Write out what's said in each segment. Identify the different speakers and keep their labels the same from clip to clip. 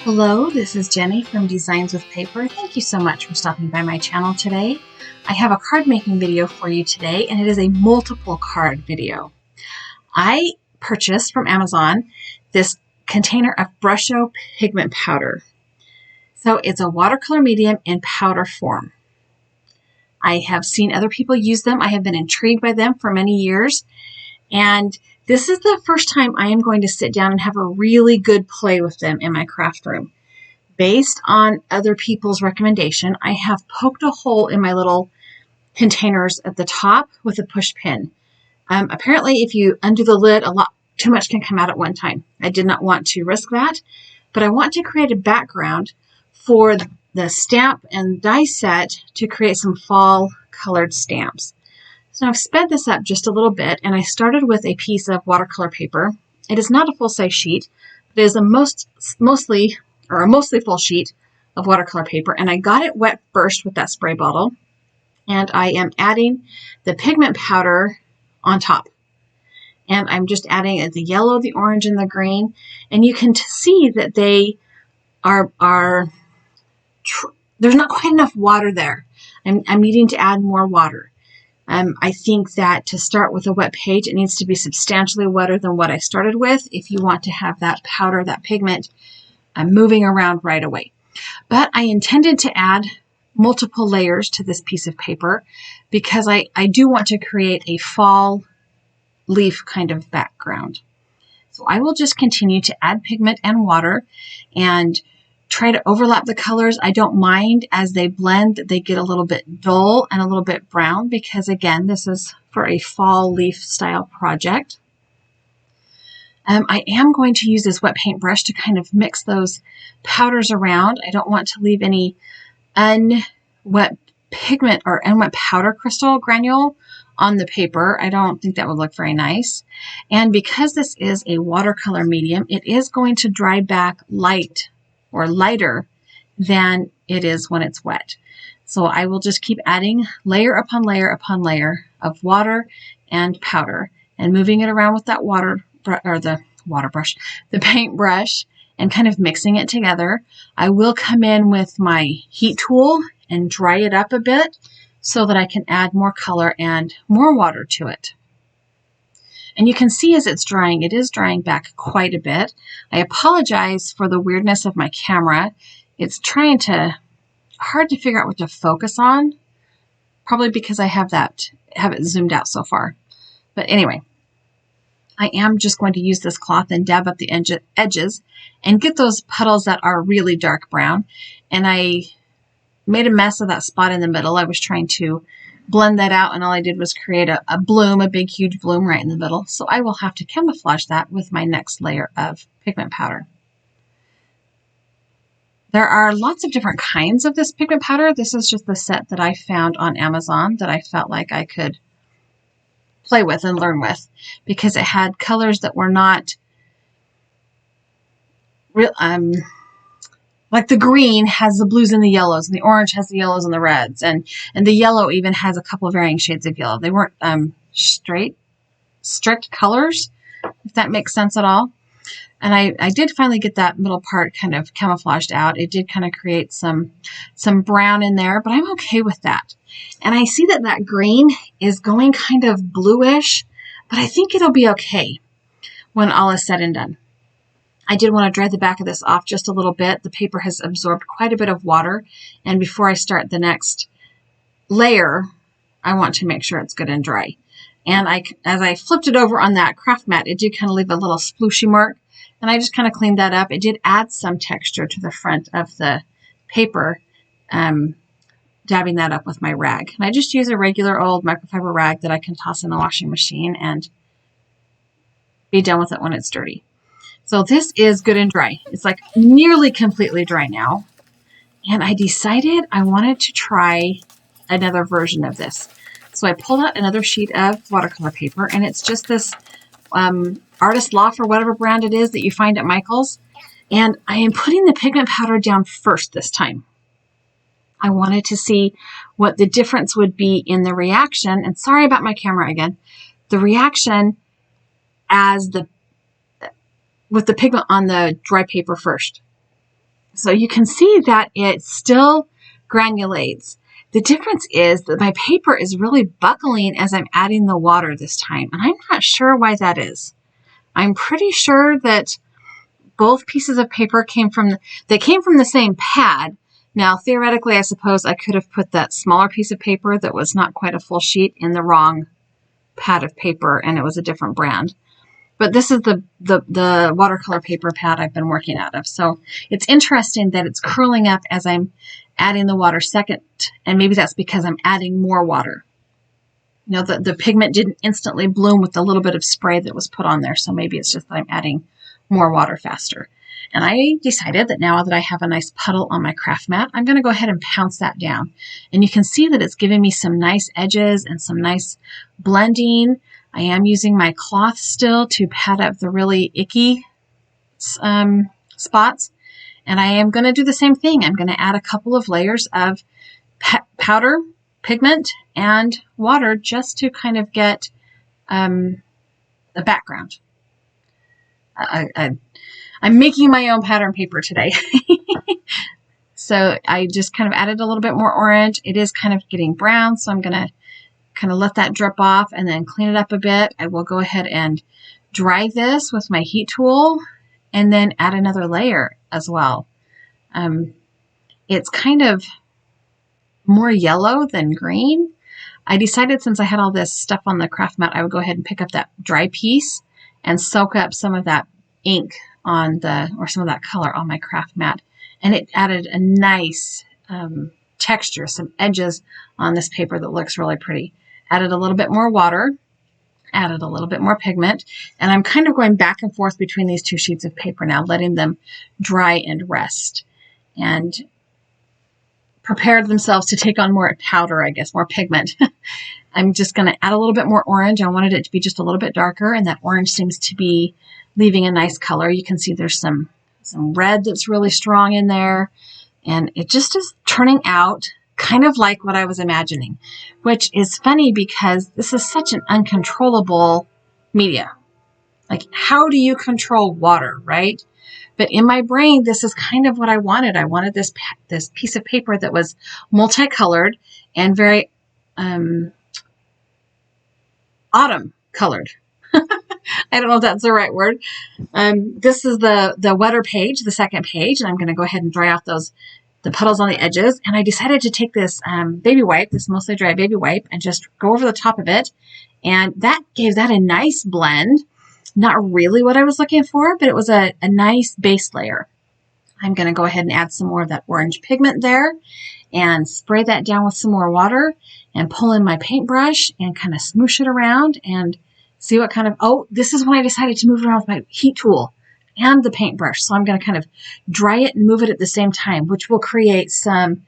Speaker 1: Hello, this is Jenny from Designs with Paper. Thank you so much for stopping by my channel today. I have a card making video for you today, and it is a multiple card video. I purchased from Amazon this container of Brusho Pigment powder. So it's a watercolor medium in powder form. I have seen other people use them. I have been intrigued by them for many years. And this is the first time I am going to sit down and have a really good play with them in my craft room. Based on other people's recommendation, I have poked a hole in my little containers at the top with a push pin. Apparently, if you undo the lid, too much can come out at one time. I did not want to risk that, but I want to create a background for the stamp and die set to create some fall colored stamps. So I've sped this up just a little bit, and I started with a piece of watercolor paper. It is not a full-size sheet. It is a mostly full sheet of watercolor paper, and I got it wet first with that spray bottle, and I am adding the pigment powder on top. And I'm just adding the yellow, the orange, and the green, and you can see that they there's not quite enough water there. I'm needing to add more water. I think that to start with a wet page, it needs to be substantially wetter than what I started with if you want to have that powder, that pigment, moving around right away. But I intended to add multiple layers to this piece of paper because I do want to create a fall leaf kind of background. So I will just continue to add pigment and water and try to overlap the colors. I don't mind as they blend that they get a little bit dull and a little bit brown because, again, this is for a fall leaf style project. I am going to use this wet paintbrush to kind of mix those powders around. I don't want to leave any unwet pigment or unwet powder crystal granule on the paper. I don't think that would look very nice. And because this is a watercolor medium, it is going to dry back lighter than it is when it's wet. So I will just keep adding layer upon layer upon layer of water and powder and moving it around with that the paintbrush, and kind of mixing it together. I will come in with my heat tool and dry it up a bit so that I can add more color and more water to it. And you can see as it's drying, it is drying back quite a bit. I apologize for the weirdness of my camera. It's hard to figure out what to focus on, probably because I have it zoomed out so far. But anyway, I am just going to use this cloth and dab up the edges and get those puddles that are really dark brown. And I made a mess of that spot in the middle. I was trying to blend that out, and all I did was create a bloom, a big huge bloom right in the middle. So I will have to camouflage that with my next layer of pigment powder. There are lots of different kinds of this pigment powder. This is just the set that I found on Amazon that I felt like I could play with and learn with because it had colors that were not real. Like the green has the blues and the yellows, and the orange has the yellows and the reds, and the yellow even has a couple of varying shades of yellow. They weren't strict colors, if that makes sense at all. And I did finally get that middle part kind of camouflaged out. It did kind of create some brown in there, but I'm okay with that. And I see that green is going kind of bluish, but I think it'll be okay when all is said and done. I did want to dry the back of this off just a little bit. The paper has absorbed quite a bit of water, and before I start the next layer, I want to make sure it's good and dry. And as I flipped it over on that craft mat, it did kind of leave a little splooshy mark, and I just kind of cleaned that up. It did add some texture to the front of the paper, dabbing that up with my rag. And I just use a regular old microfiber rag that I can toss in the washing machine and be done with it when it's dirty. So this is good and dry. It's like nearly completely dry now. And I decided I wanted to try another version of this. So I pulled out another sheet of watercolor paper, and it's just this Artist Loft or whatever brand it is that you find at Michael's. And I am putting the pigment powder down first this time. I wanted to see what the difference would be in the reaction. And sorry about my camera again. The reaction with the pigment on the dry paper first. So you can see that it still granulates. The difference is that my paper is really buckling as I'm adding the water this time, and I'm not sure why that is. I'm pretty sure that both pieces of paper came from the same pad. Now, theoretically, I suppose I could have put that smaller piece of paper that was not quite a full sheet in the wrong pad of paper, and it was a different brand. But this is the watercolor paper pad I've been working out of. So it's interesting that it's curling up as I'm adding the water second, and maybe that's because I'm adding more water. You know, the pigment didn't instantly bloom with the little bit of spray that was put on there, so maybe it's just that I'm adding more water faster. And I decided that now that I have a nice puddle on my craft mat, I'm going to go ahead and pounce that down. And you can see that it's giving me some nice edges and some nice blending. I am using my cloth still to pad up the really icky spots. And I am going to do the same thing. I'm going to add a couple of layers of powder, pigment, and water just to kind of get the background. I'm making my own pattern paper today. So I just kind of added a little bit more orange. It is kind of getting brown, so I'm going to kind of let that drip off and then clean it up a bit. I will go ahead and dry this with my heat tool and then add another layer as well. It's kind of more yellow than green. I decided since I had all this stuff on the craft mat, I would go ahead and pick up that dry piece and soak up some of that ink on or some of that color on my craft mat. And it added a nice texture, some edges on this paper that looks really pretty. Added a little bit more water, added a little bit more pigment, and I'm kind of going back and forth between these two sheets of paper now, letting them dry and rest and prepare themselves to take on more powder, I guess, more pigment. I'm just going to add a little bit more orange. I wanted it to be just a little bit darker, and that orange seems to be leaving a nice color. You can see there's some red that's really strong in there, and it just is turning out kind of like what I was imagining, which is funny because this is such an uncontrollable media. Like, how do you control water, right? But in my brain, this is kind of what I wanted. I wanted this piece of paper that was multicolored and very autumn colored. I don't know if that's the right word. This is the wetter page, the second page, and I'm going to go ahead and dry off the puddles on the edges. And I decided to take this baby wipe, this mostly dry baby wipe, and just go over the top of it. And that gave that a nice blend. Not really what I was looking for, but it was a nice base layer. I'm going to go ahead and add some more of that orange pigment there and spray that down with some more water and pull in my paintbrush and kind of smoosh it around and see what kind of, oh, this is when I decided to move it around with my heat tool and the paintbrush. So I'm going to kind of dry it and move it at the same time, which will create some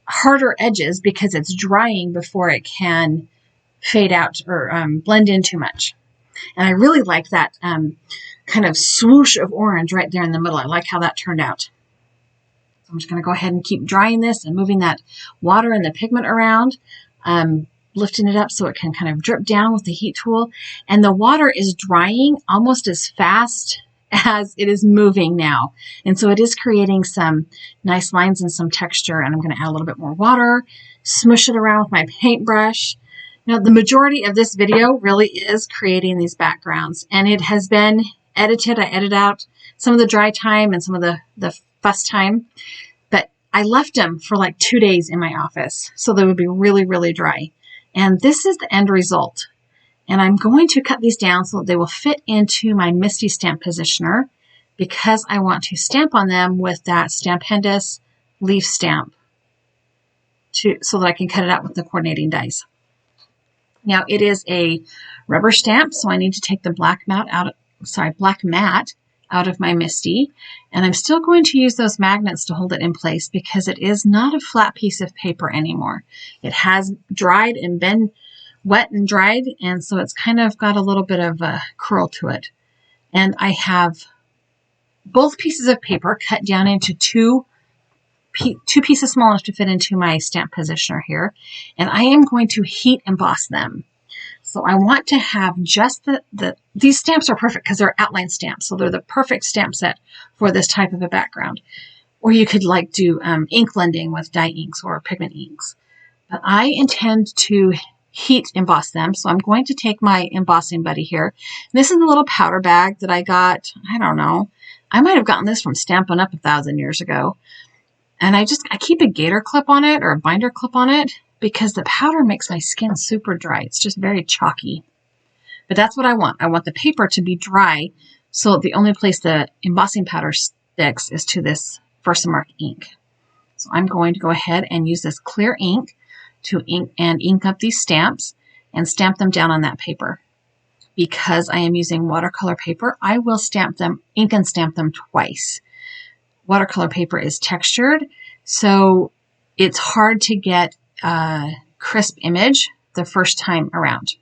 Speaker 1: harder edges because it's drying before it can fade out or blend in too much. And I really like that kind of swoosh of orange right there in the middle. I like how that turned out. So I'm just going to go ahead and keep drying this and moving that water and the pigment around, lifting it up so it can kind of drip down with the heat tool. And the water is drying almost as fast as it is moving now. And so it is creating some nice lines and some texture. And I'm going to add a little bit more water, smush it around with my paintbrush. Now, the majority of this video really is creating these backgrounds, and it has been edited. I edited out some of the dry time and some of the fuss time, but I left them for like 2 days in my office, so they would be really, really dry. And this is the end result. And I'm going to cut these down so that they will fit into my Misty stamp positioner because I want to stamp on them with that Stampendous leaf stamp so that I can cut it out with the coordinating dies. Now it is a rubber stamp, so I need to take the black mat out of my Misty, and I'm still going to use those magnets to hold it in place because it is not a flat piece of paper anymore. It has dried and been wet and dried, and so it's kind of got a little bit of a curl to it. And I have both pieces of paper cut down into two pieces small enough to fit into my stamp positioner here, and I am going to heat emboss them. So I want to have just these stamps are perfect because they're outline stamps, so they're the perfect stamp set for this type of a background. or you could like do ink blending with dye inks or pigment inks. But I intend to heat emboss them. So I'm going to take my embossing buddy here. This is a little powder bag that I got. I don't know. I might have gotten this from Stampin' Up! 1,000 years ago. And I keep a gator clip on it or a binder clip on it because the powder makes my skin super dry. It's just very chalky. But that's what I want. I want the paper to be dry, so the only place the embossing powder sticks is to this Versamark ink. So I'm going to go ahead and use this clear ink to ink up these stamps and stamp them down on that paper. Because I am using watercolor paper, I will ink and stamp them twice. Watercolor paper is textured, so it's hard to get a crisp image the first time around.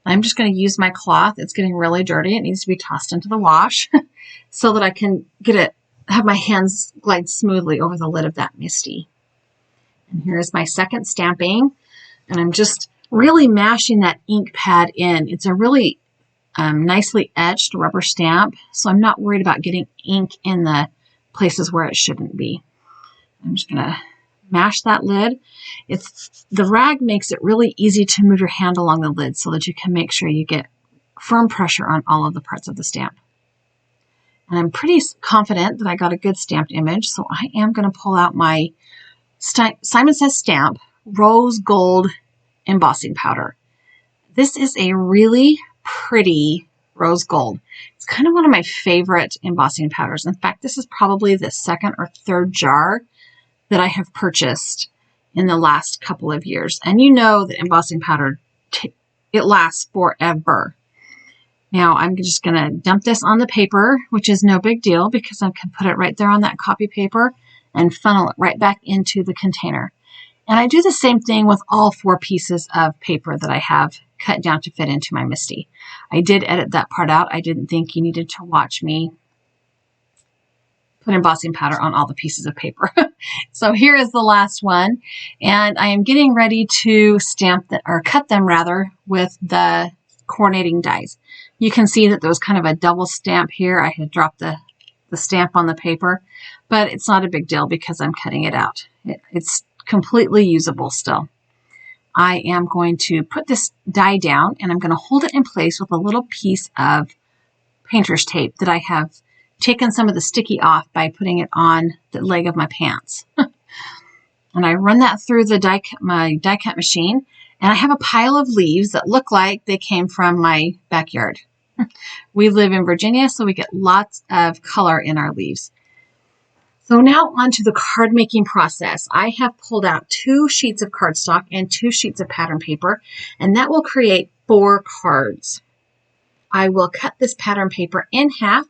Speaker 1: I'm just going to use my cloth. It's getting really dirty. It needs to be tossed into the wash so that I can have my hands glide smoothly over the lid of that Misty. And here's my second stamping, and I'm just really mashing that ink pad in. It's a really nicely etched rubber stamp, so I'm not worried about getting ink in the places where it shouldn't be. I'm just going to mash that lid. The rag makes it really easy to move your hand along the lid so that you can make sure you get firm pressure on all of the parts of the stamp. And I'm pretty confident that I got a good stamped image, so I am going to pull out my Simon Says Stamp Rose Gold embossing powder. This is a really pretty rose gold. It's kind of one of my favorite embossing powders. In fact, this is probably the second or third jar that I have purchased in the last couple of years. And you know that embossing powder, it lasts forever. Now I'm just going to dump this on the paper, which is no big deal because I can put it right there on that copy paper and funnel it right back into the container. And I do the same thing with all 4 pieces of paper that I have cut down to fit into my Misty. I did edit that part out. I didn't think you needed to watch me put embossing powder on all the pieces of paper. So here is the last one, and I am getting ready to cut them rather with the coordinating dies. You can see that there was kind of a double stamp here. I had dropped the stamp on the paper, but it's not a big deal because I'm cutting it out. It's completely usable still. I am going to put this die down and I'm going to hold it in place with a little piece of painter's tape that I have taken some of the sticky off by putting it on the leg of my pants. And I run that through my die cut machine, and I have a pile of leaves that look like they came from my backyard. We live in Virginia, so we get lots of color in our leaves. So now on to the card making process. I have pulled out 2 sheets of cardstock and 2 sheets of pattern paper, and that will create 4 cards. I will cut this pattern paper in half,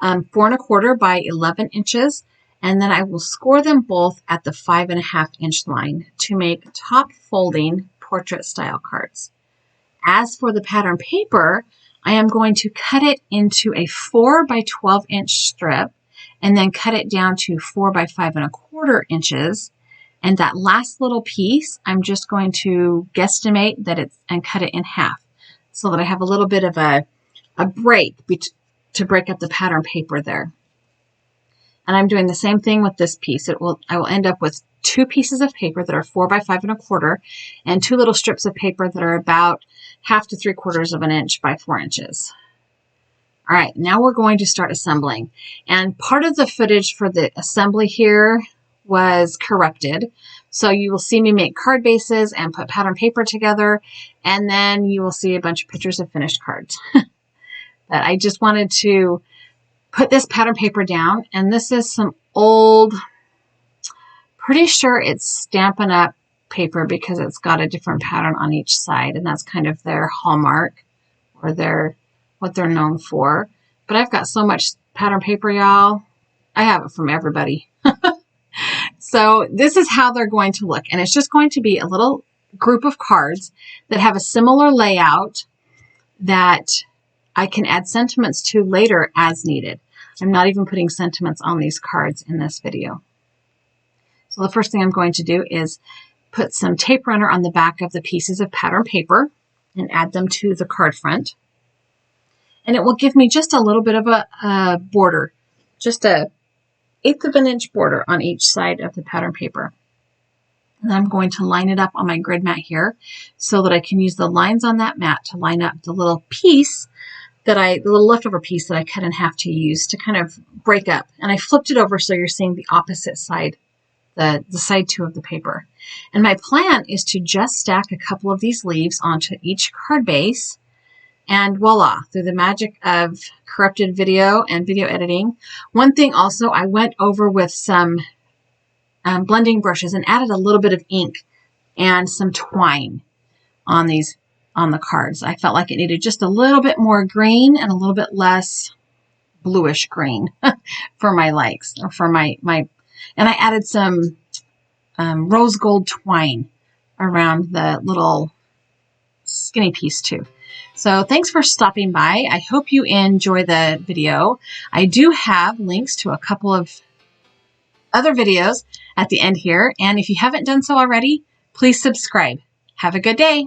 Speaker 1: 4 1/4 by 11 inches, and then I will score them both at the 5.5 inch line to make top folding portrait style cards. As for the pattern paper, I am going to cut it into a 4 by 12 inch strip and then cut it down to 4 by 5 1/4 inches. And that last little piece, I'm just going to guesstimate and cut it in half so that I have a little bit of a break to break up the pattern paper there. And I'm doing the same thing with this piece. I will end up with 2 pieces of paper that are 4 by 5 1/4 and 2 little strips of paper that are about 1/2 to 3/4 of an inch by 4 inches. All right, now we're going to start assembling. And part of the footage for the assembly here was corrupted. So you will see me make card bases and put pattern paper together, and then you will see a bunch of pictures of finished cards. But I just wanted to put this pattern paper down, and this is some old, pretty sure it's Stampin' Up! Paper because it's got a different pattern on each side, and that's kind of their hallmark or what they're known for. But I've got so much pattern paper, y'all. I have it from everybody. So this is how they're going to look, and it's just going to be a little group of cards that have a similar layout that I can add sentiments to later as needed. I'm not even putting sentiments on these cards in this video. So the first thing I'm going to do is put some tape runner on the back of the pieces of pattern paper and add them to the card front. And it will give me just a little bit of a border, just a 1/8 of an inch border on each side of the pattern paper. And I'm going to line it up on my grid mat here so that I can use the lines on that mat to line up the little piece the little leftover piece that I cut in half to use to kind of break up. And I flipped it over so you're seeing the opposite side, the side 2 of the paper. And my plan is to just stack a couple of these leaves onto each card base. And voila, through the magic of corrupted video and video editing. One thing also, I went over with some blending brushes and added a little bit of ink and some twine on the cards. I felt like it needed just a little bit more green and a little bit less bluish green for my likes, or for my and I added some rose gold twine around the little skinny piece too. So thanks for stopping by. I hope you enjoy the video. I do have links to a couple of other videos at the end here. And if you haven't done so already, please subscribe. Have a good day.